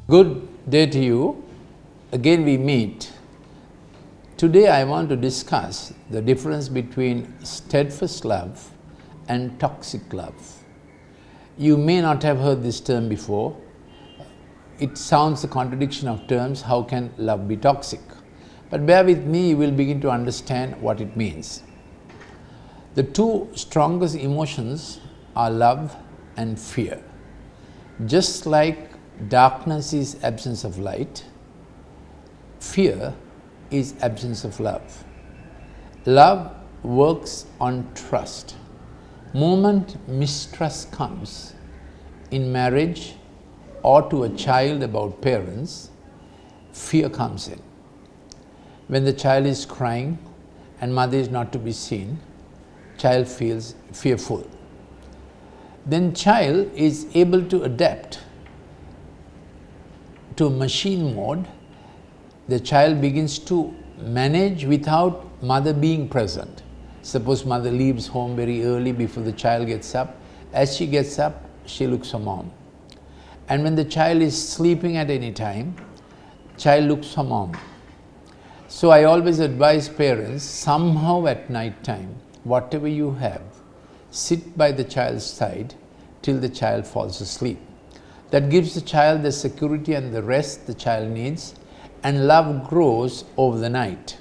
Good day to you. Again we meet. Today I want to discuss the difference between steadfast love and toxic love. You may not have heard this term before. It sounds a contradiction of terms. How can love be toxic? But bear with me, you will begin to understand what it means. The two strongest emotions are love and fear. Just like darkness is absence of light, fear is absence of love. Love works on trust. Moment mistrust comes in marriage or to a child about parents, fear comes in. When the child is crying and mother is not to be seen, child feels fearful. Then child is able to adapt to machine mode. The child begins to manage without mother being present. Suppose mother leaves home very early before the child gets up. As she gets up, she looks for mom. And when the child is sleeping at any time, child looks for mom. So I always advise parents, somehow at night time, whatever you have, sit by the child's side till the child falls asleep. That gives the child the security and the rest the child needs, and love grows over the night.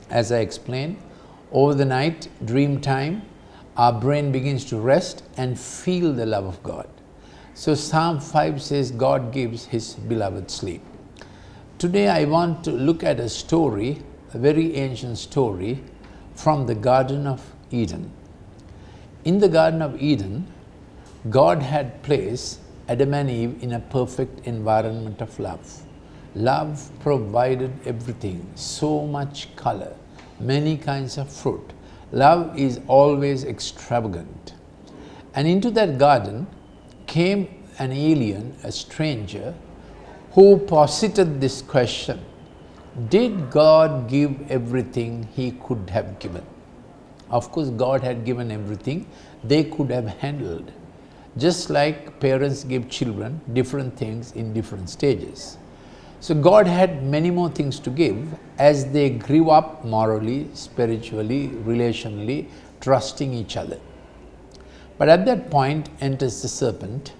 As I explained, over the night, dream time, our brain begins to rest and feel the love of God. So Psalm 5 says, God gives His beloved sleep. Today I want to look at a story, a very ancient story from the Garden of Eden. In the Garden of Eden, God had placed Adam and Eve in a perfect environment of love. Love provided everything, so much color, many kinds of fruit. Love is always extravagant. And into that garden came an alien, a stranger, who posited this question: did God give everything He could have given? Of course, God had given everything they could have handled. Just like parents give children different things in different stages. So God had many more things to give as they grew up morally, spiritually, relationally, trusting each other. But at that point enters the serpent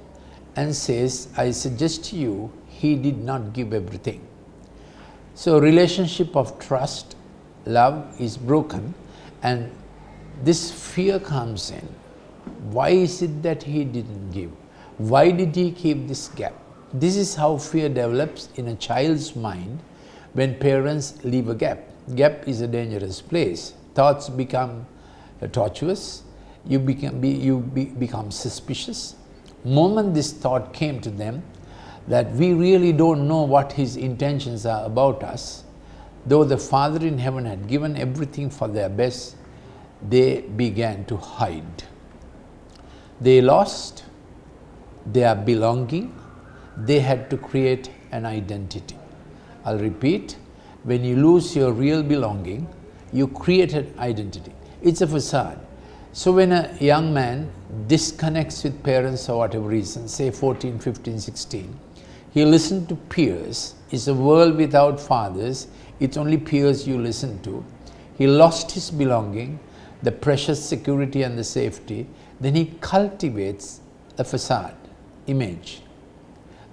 and says, I suggest to you, he did not give everything. So relationship of trust, love is broken, and this fear comes in. Why is it that he didn't give? Why did he keep this gap? This is how fear develops in a child's mind when parents leave a gap. Gap is a dangerous place. Thoughts become tortuous. You become suspicious. Moment this thought came to them that we really don't know what his intentions are about us, though the Father in heaven had given everything for their best, they began to hide. They lost their belonging. They had to create an identity. I'll repeat, when you lose your real belonging, you create an identity. It's a facade. So when a young man disconnects with parents for whatever reason, say 14, 15, 16, he listens to peers. It's a world without fathers. It's only peers you listen to. He lost his belonging, the precious security and the safety. Then he cultivates a facade, image.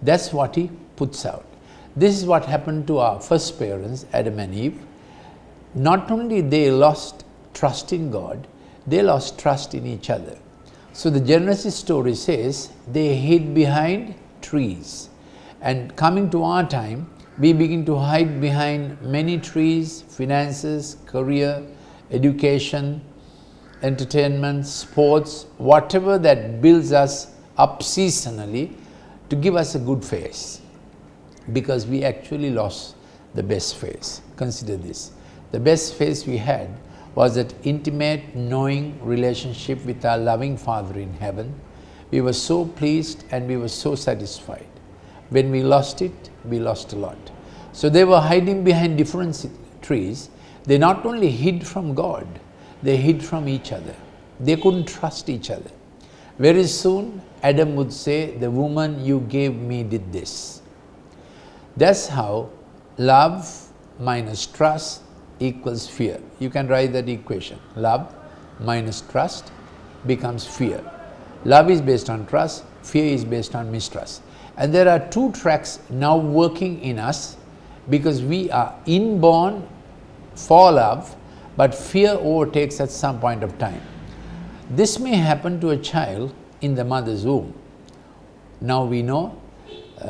That's what he puts out. This is what happened to our first parents, Adam and Eve. Not only they lost trust in God, they lost trust in each other. So the Genesis story says they hid behind trees. And coming to our time, we begin to hide behind many trees, finances, career, education, entertainment, sports, whatever that builds us up seasonally to give us a good face, because we actually lost the best face. Consider this. The best face we had was that intimate, knowing relationship with our loving Father in heaven. We were so pleased and we were so satisfied. When we lost it, we lost a lot. So they were hiding behind different trees. They not only hid from God, they hid from each other. They couldn't trust each other. Very soon, Adam would say, the woman you gave me did this. That's how love minus trust equals fear. You can write that equation. Love minus trust becomes fear. Love is based on trust, fear is based on mistrust. And there are two tracks now working in us, because we are inborn for love, but fear overtakes at some point of time. This may happen to a child in the mother's womb. Now we know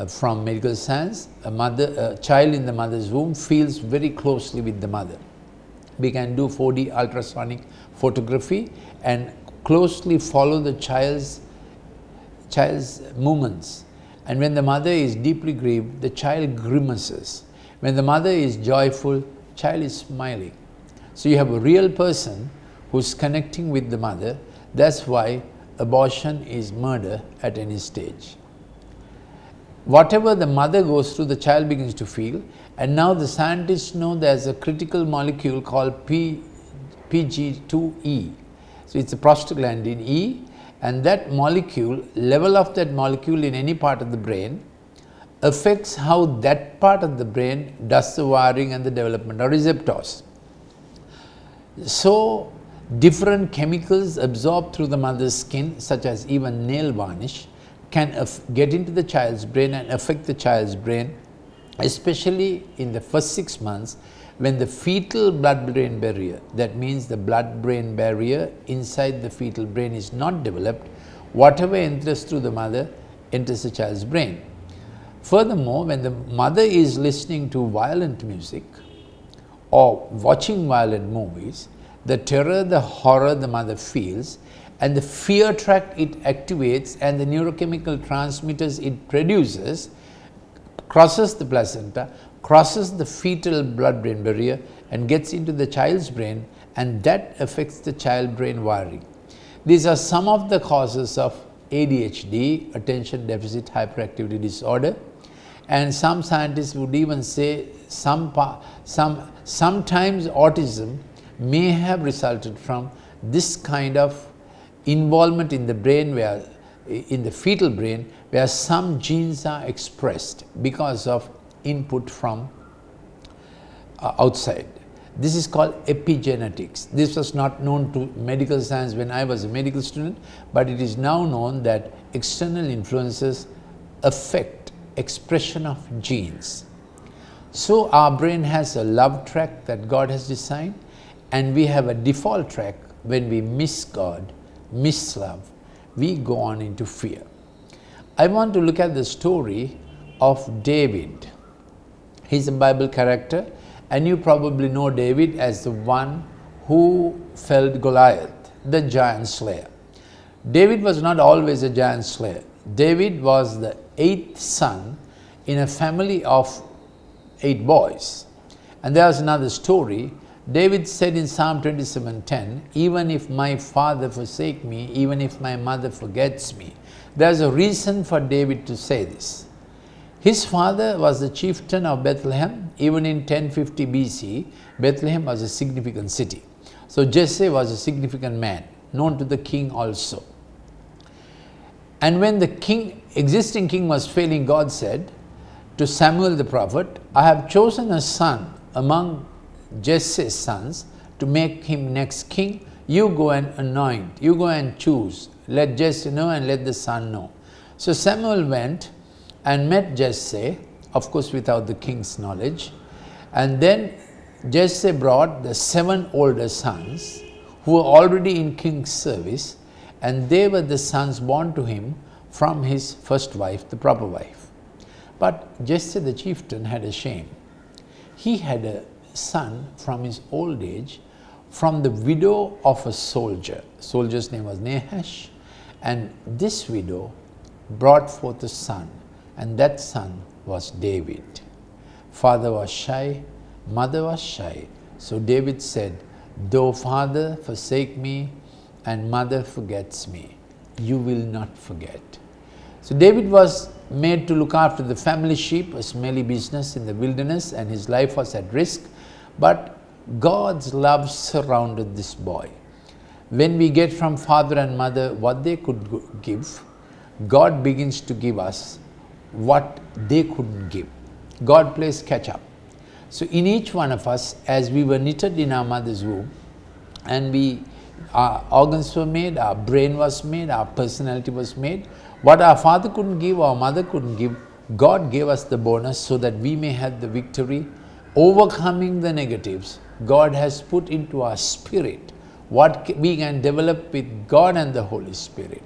from medical science, a child in the mother's womb feels very closely with the mother. We can do 4D ultrasonic photography and closely follow the child's movements. And when the mother is deeply grieved, the child grimaces. When the mother is joyful, child is smiling. So you have a real person who's connecting with the mother. That's why abortion is murder at any stage. Whatever the mother goes through, the child begins to feel. And now the scientists know there's a critical molecule called PG2E. So it's a prostaglandin E, and that molecule, level of that molecule in any part of the brain affects how that part of the brain does the wiring and the development of receptors. So different chemicals absorbed through the mother's skin, such as even nail varnish, can get into the child's brain and affect the child's brain, especially in the first 6 months, when the fetal blood-brain barrier, that means the blood-brain barrier inside the fetal brain, is not developed. Whatever enters through the mother enters the child's brain. Furthermore, when the mother is listening to violent music or watching violent movies, the terror, the horror the mother feels, and the fear tract it activates, and the neurochemical transmitters it produces, crosses the placenta, crosses the fetal blood-brain barrier and gets into the child's brain, and that affects the child brain wiring. These are some of the causes of ADHD, attention deficit hyperactivity disorder, and some scientists would even say sometimes autism may have resulted from this kind of involvement in the brain, where in the fetal brain, where some genes are expressed because of input from outside. This is called epigenetics. This was not known to medical science when I was a medical student, but it is now known that external influences affect expression of genes. So our brain has a love track that God has designed, and we have a default track. When we miss God, miss love, we go on into fear. I want to look at the story of David. He's a Bible character, and you probably know David as the one who felled Goliath, the giant slayer. David was not always a giant slayer. David was the 8th son in a family of 8 boys. And there's another story. David said in Psalm 27:10, even if my father forsake me, even if my mother forgets me. There's a reason for David to say this. His father was the chieftain of Bethlehem. Even in 1050 BC, Bethlehem was a significant city. So Jesse was a significant man, known to the king also. And when the existing king was failing, God said to Samuel the prophet, I have chosen a son among Jesse's sons to make him next king. You go and anoint, you go and choose. Let Jesse know and let the son know. So Samuel went and met Jesse, of course without the king's knowledge. And then Jesse brought the 7 older sons who were already in king's service, and they were the sons born to him from his first wife, the proper wife. But Jesse the chieftain had a shame. He had a son from his old age, from the widow of a soldier. Soldier's name was Nahash, and this widow brought forth a son, and that son was David. Father was shy, mother was shy. So David said, though father forsake me and mother forgets me, you will not forget. So David was made to look after the family sheep, a smelly business in the wilderness, and his life was at risk. But God's love surrounded this boy. When we get from father and mother what they could give, God begins to give us what they couldn't give. God plays catch up. So in each one of us, as we were knitted in our mother's womb, and our organs were made, our brain was made, our personality was made. What our father couldn't give, our mother couldn't give, God gave us the bonus so that we may have the victory, overcoming the negatives. God has put into our spirit what we can develop with God and the Holy Spirit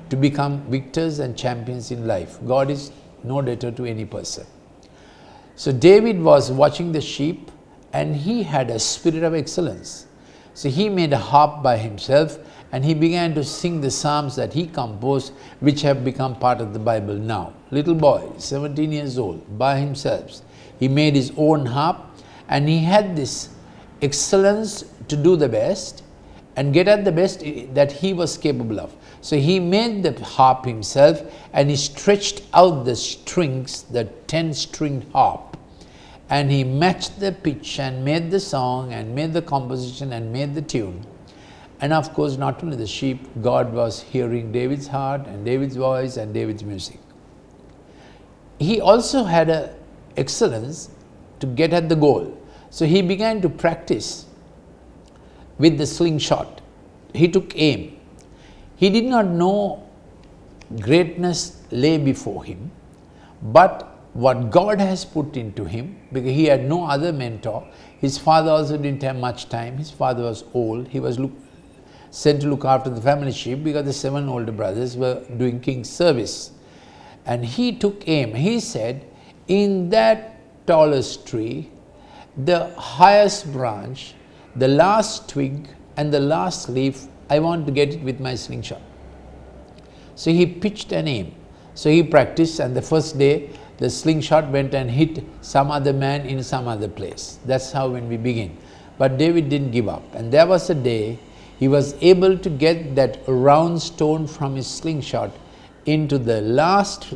to become victors and champions in life. God is no debtor to any person. So David was watching the sheep, and he had a spirit of excellence. So he made a harp by himself, and he began to sing the psalms that he composed, which have become part of the Bible now. Little boy, 17 years old, by himself, he made his own harp, and he had this excellence to do the best and get at the best that he was capable of. So he made the harp himself, and he stretched out the strings, the 10-stringed harp, and he matched the pitch and made the song and made the composition and made the tune. And of course, not only the sheep, God was hearing David's heart and David's voice and David's music. He also had an excellence to get at the goal. So he began to practice with the slingshot. He took aim. He did not know greatness lay before him, but what God has put into him, because he had no other mentor. His father also didn't have much time. His father was old. He was sent to look after the family sheep because the 7 older brothers were doing king's service. And he took aim. He said, in that tallest tree, the highest branch, the last twig and the last leaf, I want to get it with my slingshot. So he pitched an aim. So he practiced, and the first day the slingshot went and hit some other man in some other place. That's how when we begin. But David didn't give up. And there was a day he was able to get that round stone from his slingshot into the last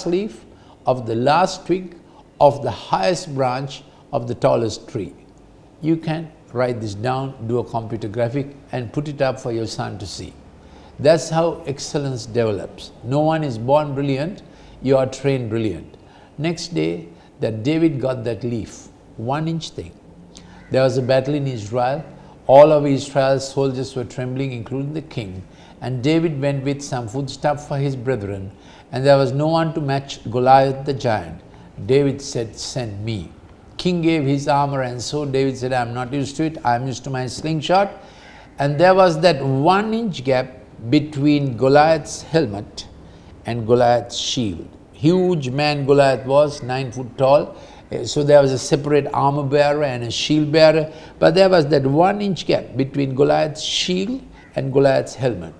leaf of the last twig of the highest branch of the tallest tree. You can write this down, do a computer graphic, and put it up for your son to see. That's how excellence develops. No one is born brilliant, you are trained brilliant. Next day, that David got that leaf, 1-inch thing. There was a battle in Israel. All of Israel's soldiers were trembling, including the king. And David went with some foodstuff for his brethren, and there was no one to match Goliath the giant. David said, send me. King gave his armor, and so David said, I'm not used to it, I'm used to my slingshot. And there was that 1-inch gap between Goliath's helmet and Goliath's shield. Huge man Goliath was, 9 foot tall. So there was a separate armor bearer and a shield bearer. But there was that 1-inch gap between Goliath's shield and Goliath's helmet.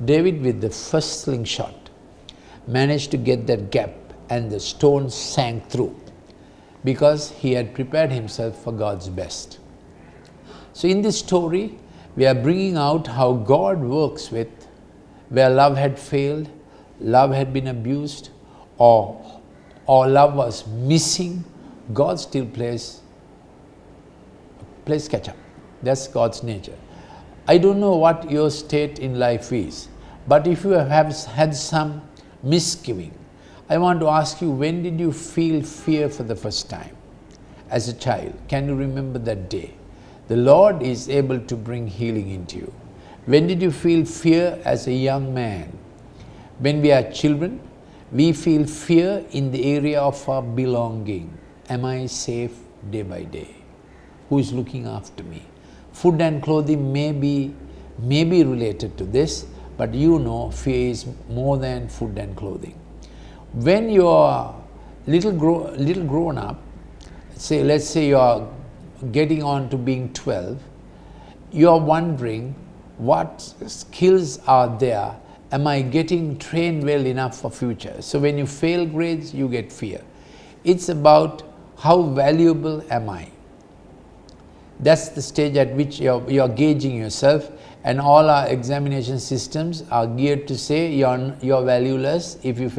David, with the first slingshot, managed to get that gap, and the stone sank through, because he had prepared himself for God's best. So in this story, we are bringing out how God works with where love had failed, love had been abused, or love was missing. God still plays catch up. That's God's nature. I don't know what your state in life is, but if you have had some misgiving, I want to ask you, when did you feel fear for the first time? As a child, can you remember that day? The Lord is able to bring healing into you. When did you feel fear as a young man? When we are children, we feel fear in the area of our belonging. Am I safe day by day? Who is looking after me? Food and clothing may be related to this, but you know fear is more than food and clothing. When you are little grown up, let's say you are getting on to being 12, you are wondering what skills are there. Am I getting trained well enough for future? So when you fail grades, you get fear. It's about how valuable am I? That's the stage at which you're gauging yourself, and all our examination systems are geared to say you're valueless if you fail